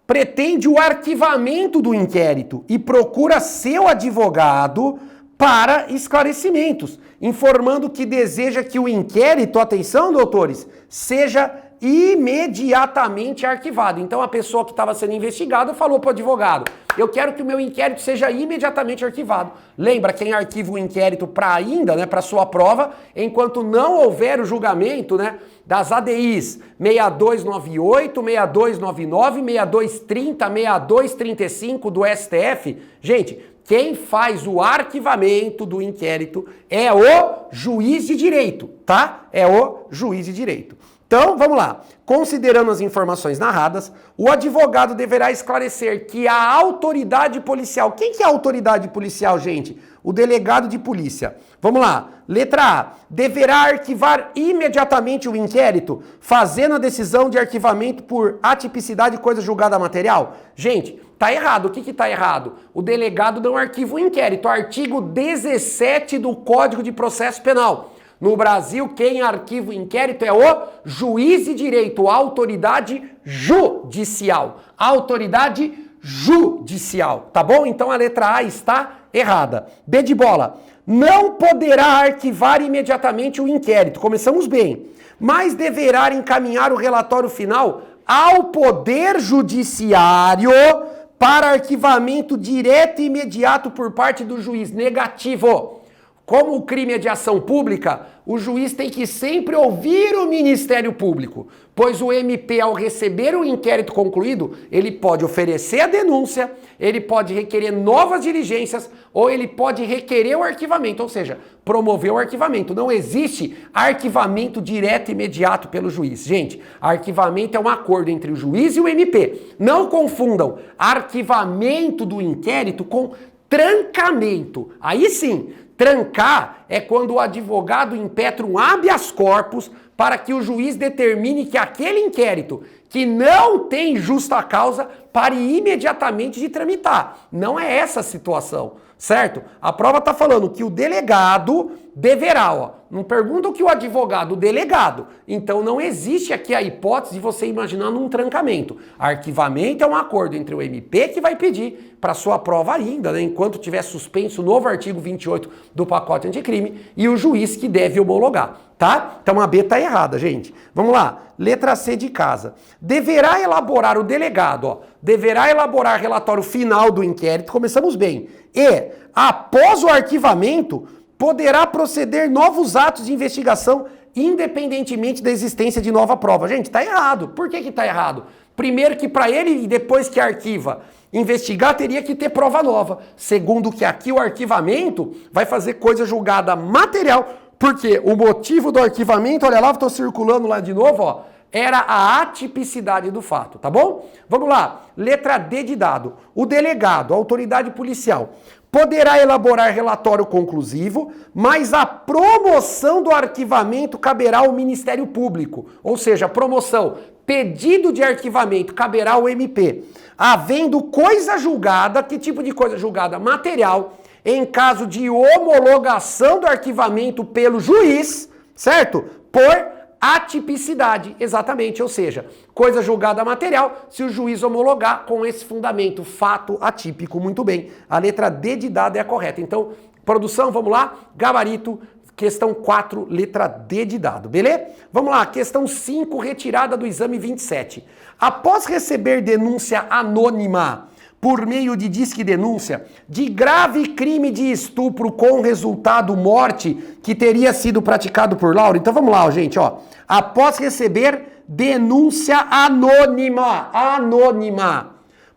pretende o arquivamento do inquérito e procura seu advogado para esclarecimentos, informando que deseja que o inquérito, atenção, doutores, seja imediatamente arquivado. Então a pessoa que estava sendo investigada falou para o advogado: eu quero que o meu inquérito seja imediatamente arquivado. Lembra, quem arquiva o inquérito para sua prova, enquanto não houver o julgamento, das ADIs 6298, 6299, 6230, 6235 do STF, gente, quem faz o arquivamento do inquérito é o juiz de direito, tá? É o juiz de direito. Então, vamos lá. Considerando as informações narradas, o advogado deverá esclarecer que a autoridade policial... Quem que é a autoridade policial, gente? O delegado de polícia. Vamos lá. Letra A. Deverá arquivar imediatamente o inquérito, fazendo a decisão de arquivamento por atipicidade de coisa julgada material? Gente, tá errado. O que tá errado? O delegado não arquiva o inquérito. Artigo 17 do Código de Processo Penal. No Brasil, quem arquiva o inquérito é o juiz de direito, a autoridade judicial. Autoridade judicial, tá bom? Então a letra A está errada. B de bola. Não poderá arquivar imediatamente o inquérito. Começamos bem. Mas deverá encaminhar o relatório final ao Poder Judiciário para arquivamento direto e imediato por parte do juiz. Negativo. Como o crime é de ação pública, o juiz tem que sempre ouvir o Ministério Público, pois o MP, ao receber o inquérito concluído, ele pode oferecer a denúncia, ele pode requerer novas diligências ou ele pode requerer o arquivamento, ou seja, promover o arquivamento. Não existe arquivamento direto e imediato pelo juiz. Gente, arquivamento é um acordo entre o juiz e o MP. Não confundam arquivamento do inquérito com trancamento. Aí sim, trancar é quando o advogado impetra um habeas corpus para que o juiz determine que aquele inquérito que não tem justa causa pare imediatamente de tramitar. Não é essa a situação, certo? A prova está falando que o delegado deverá, não pergunta o que o advogado, o delegado. Então não existe aqui a hipótese de você imaginar um trancamento. Arquivamento é um acordo entre o MP que vai pedir para sua prova ainda, enquanto tiver suspenso o novo artigo 28 do pacote anticrime, e o juiz que deve homologar, tá? Então a B está errada, gente. Vamos lá. Letra C de casa. Deverá elaborar o delegado, deverá elaborar relatório final do inquérito, começamos bem. E, após o arquivamento, poderá proceder novos atos de investigação independentemente da existência de nova prova. Gente, tá errado. Por que tá errado? Primeiro que para ele, depois que arquiva, investigar, teria que ter prova nova. Segundo que aqui o arquivamento vai fazer coisa julgada material, porque o motivo do arquivamento, olha lá, estou circulando lá de novo, era a atipicidade do fato, tá bom? Vamos lá. Letra D de dado. O delegado, a autoridade policial, poderá elaborar relatório conclusivo, mas a promoção do arquivamento caberá ao Ministério Público. Ou seja, a promoção pedido de arquivamento caberá ao MP, havendo coisa julgada, que tipo de coisa julgada? Material, em caso de homologação do arquivamento pelo juiz, certo? Por atipicidade, exatamente, ou seja, coisa julgada material, se o juiz homologar com esse fundamento, fato atípico. Muito bem, a letra D de dado é a correta. Então, produção, vamos lá, gabarito, questão 4, letra D de dado, beleza? Vamos lá, questão 5, retirada do exame 27. Após receber denúncia anônima por meio de disque denúncia de grave crime de estupro com resultado morte que teria sido praticado por Lauro. Então vamos lá, gente, ó. Após receber denúncia anônima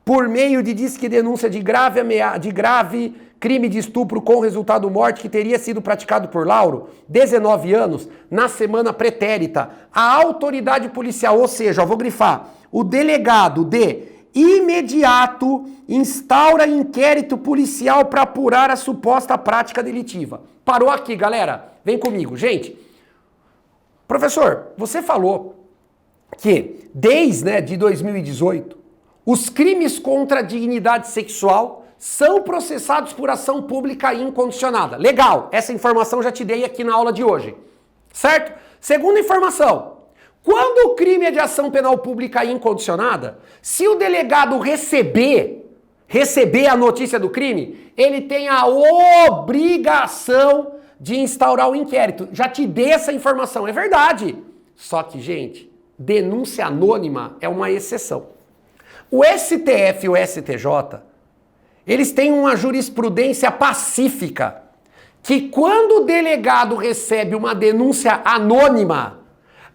por meio de disque denúncia de grave crime de estupro com resultado morte que teria sido praticado por Lauro, 19 anos, na semana pretérita, a autoridade policial, ou seja, eu vou grifar, o delegado de imediato instaura inquérito policial para apurar a suposta prática delitiva. Parou aqui, galera. Vem comigo, gente. Professor, você falou que desde de 2018, os crimes contra a dignidade sexual são processados por ação pública incondicionada. Legal, essa informação já te dei aqui na aula de hoje, certo? Segunda informação. Quando o crime é de ação penal pública incondicionada, se o delegado receber a notícia do crime, ele tem a obrigação de instaurar o inquérito. Já te dei essa informação, é verdade. Só que, gente, denúncia anônima é uma exceção. O STF e o STJ, eles têm uma jurisprudência pacífica, que quando o delegado recebe uma denúncia anônima,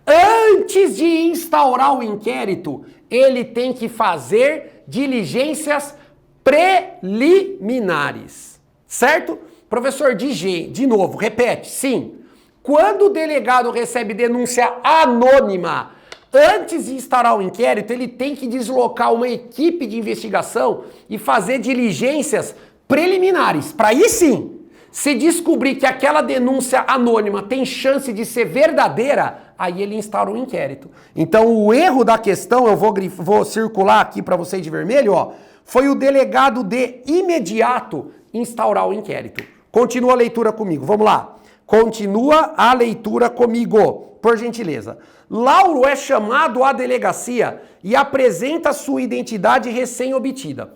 antes de instaurar o inquérito, ele tem que fazer diligências preliminares, certo? Professor, de novo, repete, sim. Quando o delegado recebe denúncia anônima, antes de instaurar o inquérito, ele tem que deslocar uma equipe de investigação e fazer diligências preliminares. Para aí sim, se descobrir que aquela denúncia anônima tem chance de ser verdadeira, aí ele instaura um inquérito. Então o erro da questão, eu vou circular aqui para vocês de vermelho, ó, foi o delegado de imediato instaurar o inquérito. Continua a leitura comigo, vamos lá. Continua a leitura comigo, por gentileza. Lauro é chamado à delegacia e apresenta sua identidade recém-obtida.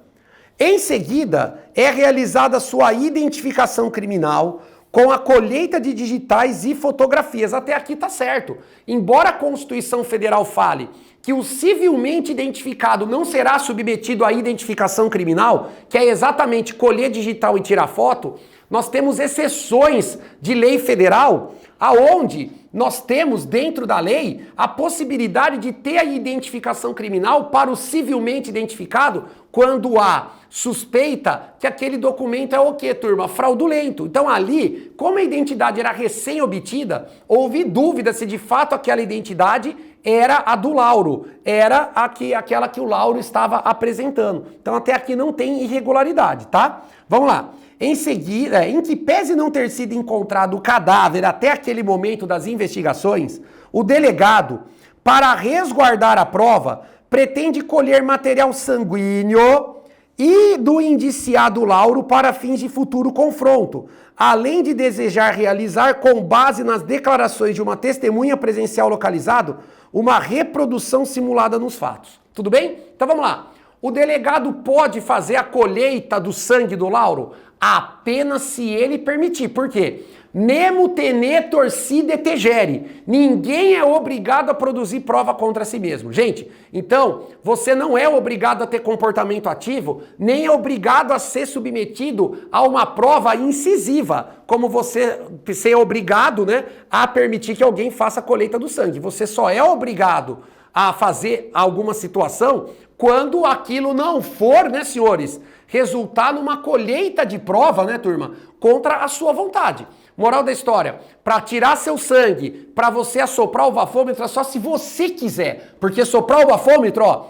Em seguida, é realizada sua identificação criminal com a colheita de digitais e fotografias. Até aqui tá certo. Embora a Constituição Federal fale que o civilmente identificado não será submetido à identificação criminal, que é exatamente colher digital e tirar foto, nós temos exceções de lei federal aonde nós temos dentro da lei a possibilidade de ter a identificação criminal para o civilmente identificado quando há suspeita que aquele documento é o quê, turma? Fraudulento. Então ali, como a identidade era recém-obtida, houve dúvida se de fato aquela identidade era a do Lauro, era aquela que o Lauro estava apresentando. Então até aqui não tem irregularidade, tá? Vamos lá. Em seguida, em que pese não ter sido encontrado o cadáver até aquele momento das investigações, o delegado, para resguardar a prova, pretende colher material sanguíneo e do indiciado Lauro para fins de futuro confronto, além de desejar realizar, com base nas declarações de uma testemunha presencial localizado, uma reprodução simulada nos fatos. Tudo bem? Então vamos lá. O delegado pode fazer a colheita do sangue do Lauro apenas se ele permitir. Por quê? Nemo tenetur si detegere. Ninguém é obrigado a produzir prova contra si mesmo. Gente, então, você não é obrigado a ter comportamento ativo, nem é obrigado a ser submetido a uma prova incisiva, como você ser obrigado, a permitir que alguém faça a colheita do sangue. Você só é obrigado a fazer alguma situação quando aquilo não for, senhores, resultar numa colheita de prova, turma, contra a sua vontade. Moral da história, para tirar seu sangue, para você assoprar o bafômetro é só se você quiser, porque soprar o bafômetro,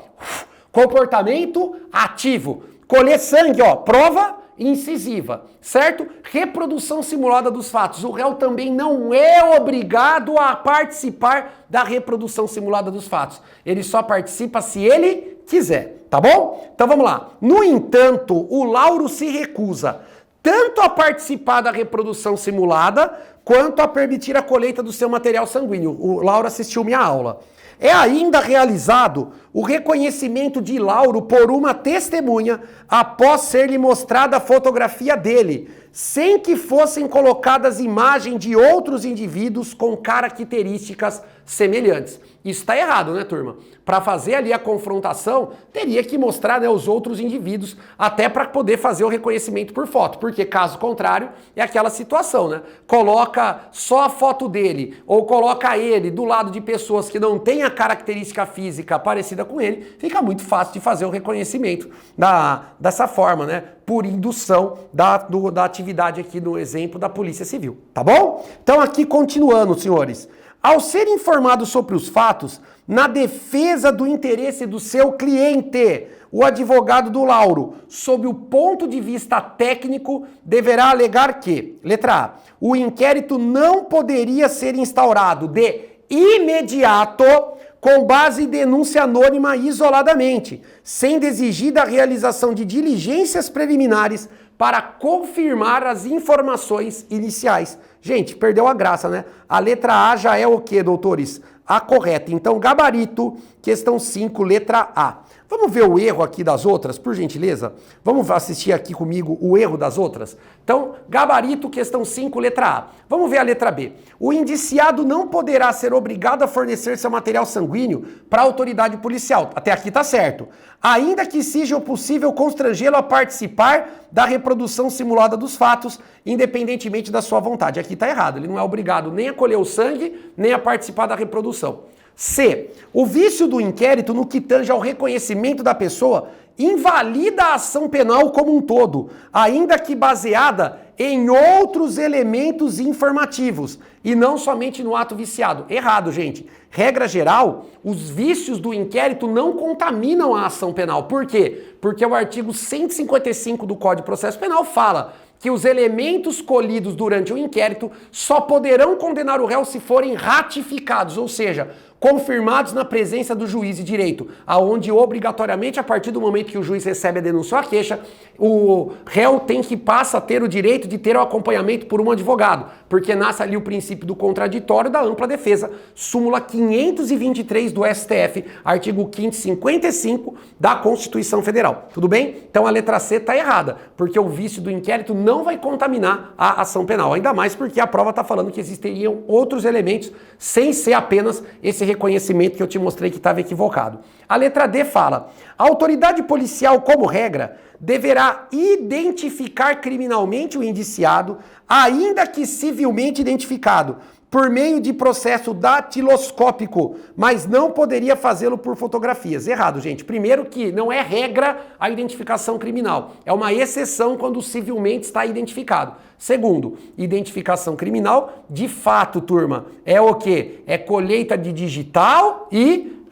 comportamento ativo. Colher sangue, prova, incisiva, certo? Reprodução simulada dos fatos. O réu também não é obrigado a participar da reprodução simulada dos fatos. Ele só participa se ele quiser, tá bom? Então vamos lá. No entanto, o Lauro se recusa tanto a participar da reprodução simulada, quanto a permitir a colheita do seu material sanguíneo. O Lauro assistiu minha aula. É ainda realizado o reconhecimento de Lauro por uma testemunha após ser-lhe mostrada a fotografia dele, sem que fossem colocadas imagens de outros indivíduos com características semelhantes. Isso está errado, né, turma? Para fazer ali a confrontação, teria que mostrar, né, os outros indivíduos, até para poder fazer o reconhecimento por foto, porque caso contrário, é aquela situação, né? Coloca só a foto dele, ou coloca ele do lado de pessoas que não têm a característica física parecida com ele, fica muito fácil de fazer o reconhecimento dessa forma, né? Por indução da atividade aqui no exemplo da Polícia Civil, tá bom? Então aqui continuando, senhores. Ao ser informado sobre os fatos, na defesa do interesse do seu cliente, o advogado do Lauro, sob o ponto de vista técnico, deverá alegar que, letra A, o inquérito não poderia ser instaurado de imediato com base em denúncia anônima isoladamente, sendo exigida a realização de diligências preliminares para confirmar as informações iniciais. Gente, perdeu a graça, né? A letra A já é o quê, doutores? A correta. Então, gabarito, questão 5, letra A. Vamos ver o erro aqui das outras, por gentileza? Vamos assistir aqui comigo o erro das outras? Então, gabarito, questão 5, letra A. Vamos ver a letra B. O indiciado não poderá ser obrigado a fornecer seu material sanguíneo para a autoridade policial. Até aqui tá certo. Ainda que seja possível constrangê-lo a participar da reprodução simulada dos fatos, independentemente da sua vontade. Aqui tá errado. Ele não é obrigado nem a colher o sangue, nem a participar da reprodução. C. O vício do inquérito no que tange ao reconhecimento da pessoa invalida a ação penal como um todo, ainda que baseada em outros elementos informativos e não somente no ato viciado. Errado, gente. Regra geral, os vícios do inquérito não contaminam a ação penal. Por quê? Porque o artigo 155 do Código de Processo Penal fala que os elementos colhidos durante o inquérito só poderão condenar o réu se forem ratificados, ou seja, confirmados na presença do juiz de direito, aonde obrigatoriamente, a partir do momento que o juiz recebe a denúncia ou a queixa, o réu passa a ter o direito de ter o acompanhamento por um advogado, porque nasce ali o princípio do contraditório da ampla defesa, súmula 523 do STF, artigo 555 da Constituição Federal. Tudo bem? Então a letra C está errada, porque o vício do inquérito não vai contaminar a ação penal, ainda mais porque a prova está falando que existiriam outros elementos sem ser apenas esse reconhecimento que eu te mostrei que estava equivocado. A letra D fala: a autoridade policial, como regra, deverá identificar criminalmente o indiciado, ainda que civilmente identificado, por meio de processo datiloscópico, mas não poderia fazê-lo por fotografias. Errado, gente. Primeiro que não é regra a identificação criminal. É uma exceção quando civilmente está identificado. Segundo, identificação criminal, de fato, turma, é o quê? É colheita de digital e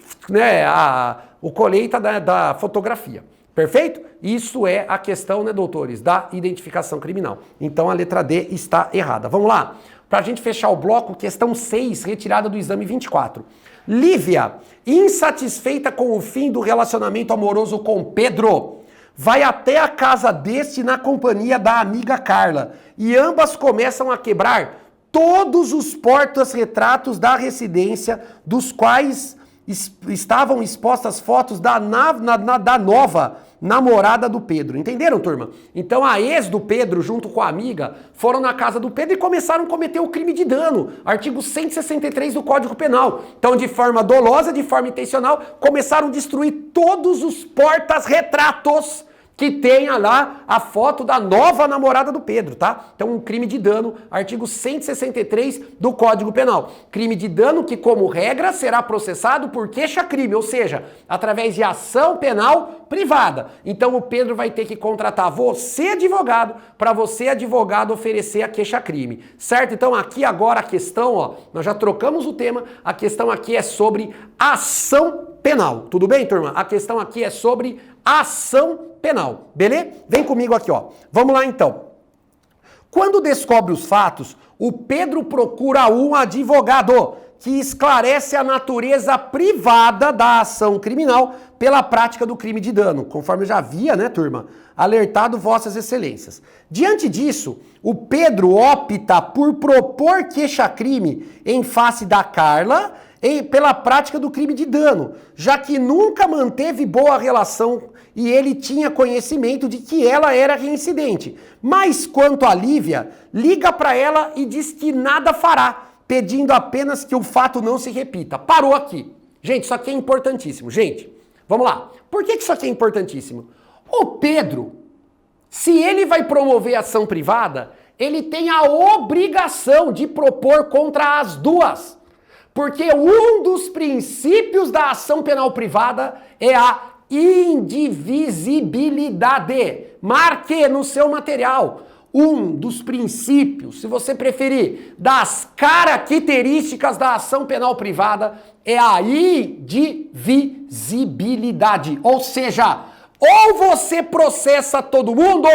o colheita da fotografia. Perfeito? Isso é a questão, né, doutores, da identificação criminal. Então a letra D está errada. Vamos lá? Para a gente fechar o bloco, questão 6, retirada do exame 24. Lívia, insatisfeita com o fim do relacionamento amoroso com Pedro, vai até a casa deste na companhia da amiga Carla e ambas começam a quebrar todos os porta-retratos da residência, dos quais estavam expostas fotos da nova namorada do Pedro. Entenderam, turma? Então a ex do Pedro, junto com a amiga, foram na casa do Pedro e começaram a cometer o crime de dano. Artigo 163 do Código Penal. Então, de forma dolosa, de forma intencional, começaram a destruir todos os porta-retratos que tenha lá a foto da nova namorada do Pedro, tá? Então, um crime de dano, artigo 163 do Código Penal. Crime de dano que, como regra, será processado por queixa-crime, ou seja, através de ação penal privada. Então, o Pedro vai ter que contratar você, advogado, para você, advogado, oferecer a queixa-crime, certo? Então, aqui agora a questão, ó, nós já trocamos o tema, a questão aqui é sobre ação penal. Tudo bem, turma? A questão aqui é sobre ação penal, beleza? Vem comigo aqui, ó. Vamos lá, então. Quando descobre os fatos, o Pedro procura um advogado que esclarece a natureza privada da ação criminal pela prática do crime de dano, conforme eu já havia, né, turma, alertado vossas excelências. Diante disso, o Pedro opta por propor queixa-crime em face da Carla pela prática do crime de dano, já que nunca manteve boa relação e ele tinha conhecimento de que ela era reincidente. Mas quanto a Lívia, liga para ela e diz que nada fará, pedindo apenas que o fato não se repita. Parou aqui. Gente, isso aqui é importantíssimo. Gente, vamos lá. Por que isso aqui é importantíssimo? O Pedro, se ele vai promover ação privada, ele tem a obrigação de propor contra as duas. Porque um dos princípios da ação penal privada é a indivisibilidade. Marque no seu material. Um dos princípios, se você preferir, das características da ação penal privada é a indivisibilidade. Ou seja, ou você processa todo mundo,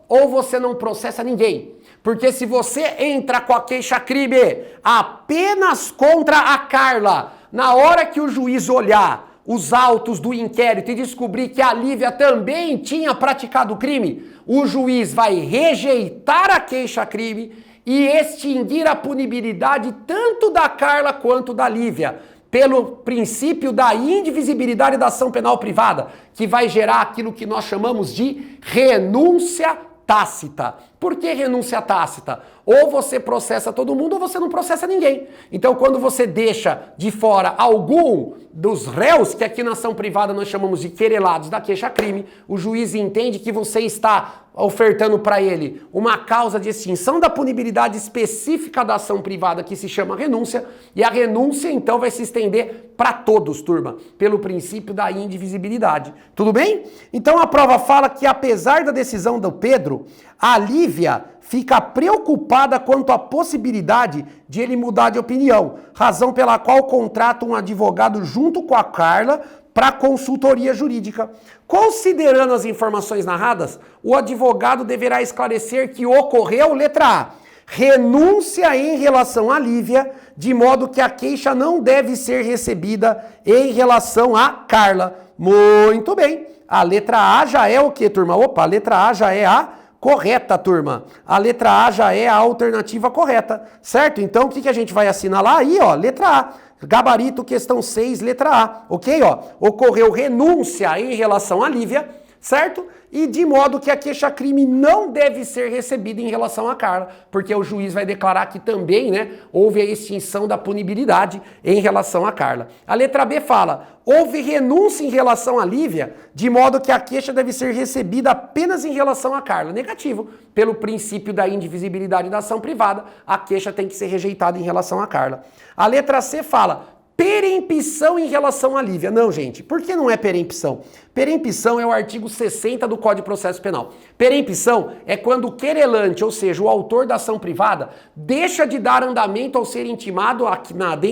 ou você não processa ninguém. Porque se você entra com a queixa-crime apenas contra a Carla, na hora que o juiz olhar os autos do inquérito e descobrir que a Lívia também tinha praticado o crime, o juiz vai rejeitar a queixa-crime e extinguir a punibilidade tanto da Carla quanto da Lívia, pelo princípio da indivisibilidade da ação penal privada, que vai gerar aquilo que nós chamamos de renúncia tácita. Por que renúncia tácita? Ou você processa todo mundo ou você não processa ninguém. Então, quando você deixa de fora algum dos réus, que aqui na ação privada nós chamamos de querelados da queixa-crime, o juiz entende que você está ofertando para ele uma causa de extinção da punibilidade específica da ação privada, que se chama renúncia, e a renúncia então vai se estender para todos, turma, pelo princípio da indivisibilidade. Tudo bem? Então a prova fala que, apesar da decisão do Pedro, a Lívia fica preocupada quanto à possibilidade de ele mudar de opinião, razão pela qual contrata um advogado junto com a Carla para consultoria jurídica. Considerando as informações narradas, o advogado deverá esclarecer que ocorreu, letra A, renúncia em relação à Lívia, de modo que a queixa não deve ser recebida em relação à Carla. Muito bem. A letra A já é o quê, turma? Opa, a letra A já é a correta, turma. A letra A já é a alternativa correta, certo? Então, o que a gente vai assinalar aí, ó? Letra A. Gabarito, questão 6, letra A, ok? Ó, ocorreu renúncia em relação à Lívia, certo? E de modo que a queixa-crime não deve ser recebida em relação à Carla, porque o juiz vai declarar que também, né, houve a extinção da punibilidade em relação à Carla. A letra B fala, houve renúncia em relação à Lívia, de modo que a queixa deve ser recebida apenas em relação à Carla. Negativo. Pelo princípio da indivisibilidade da ação privada, a queixa tem que ser rejeitada em relação à Carla. A letra C fala, perempção em relação à Lívia. Não, gente, por que não é perempção? Perempção é o artigo 60 do Código de Processo Penal. Perempção é quando o querelante, ou seja, o autor da ação privada, deixa de dar andamento ao ser intimado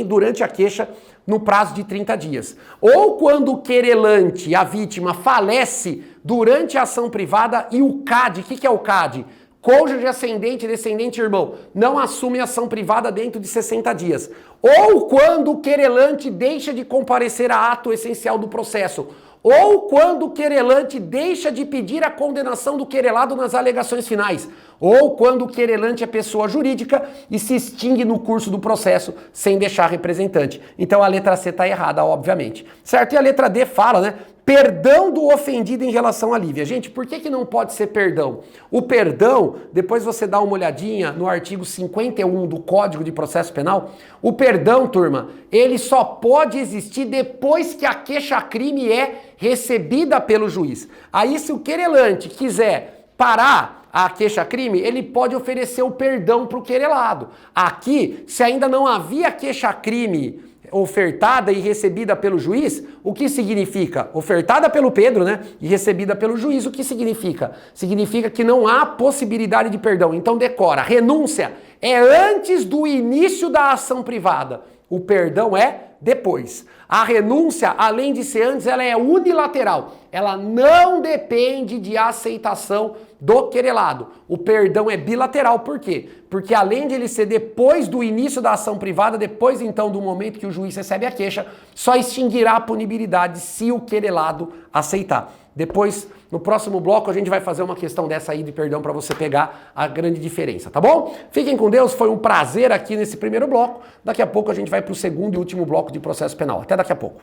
durante a queixa no prazo de 30 dias. Ou quando o querelante, a vítima, falece durante a ação privada e o CAD, o que é o CAD? Cônjuge, ascendente, descendente, irmão, não assume ação privada dentro de 60 dias. Ou quando o querelante deixa de comparecer a ato essencial do processo. Ou quando o querelante deixa de pedir a condenação do querelado nas alegações finais. Ou quando o querelante é pessoa jurídica e se extingue no curso do processo sem deixar representante. Então a letra C está errada, obviamente. Certo? E a letra D fala, né? Perdão do ofendido em relação à Lívia. Gente, por que não pode ser perdão? O perdão, depois você dá uma olhadinha no artigo 51 do Código de Processo Penal, o perdão, turma, ele só pode existir depois que a queixa-crime é recebida pelo juiz. Aí, se o querelante quiser parar a queixa-crime, ele pode oferecer o perdão para o querelado. Aqui, se ainda não havia queixa-crime ofertada e recebida pelo juiz, o que significa? Ofertada pelo Pedro, né? E recebida pelo juiz, o que significa? Significa que não há possibilidade de perdão. Então decora, renúncia é antes do início da ação privada. O perdão é depois. A renúncia, além de ser antes, ela é unilateral. Ela não depende de aceitação do querelado. O perdão é bilateral. Por quê? Porque além de ele ser depois do início da ação privada, depois então do momento que o juiz recebe a queixa, só extinguirá a punibilidade se o querelado aceitar. Depois, no próximo bloco, a gente vai fazer uma questão dessa aí de perdão para você pegar a grande diferença, tá bom? Fiquem com Deus, foi um prazer aqui nesse primeiro bloco. Daqui a pouco a gente vai para o segundo e último bloco de processo penal. Até daqui a pouco.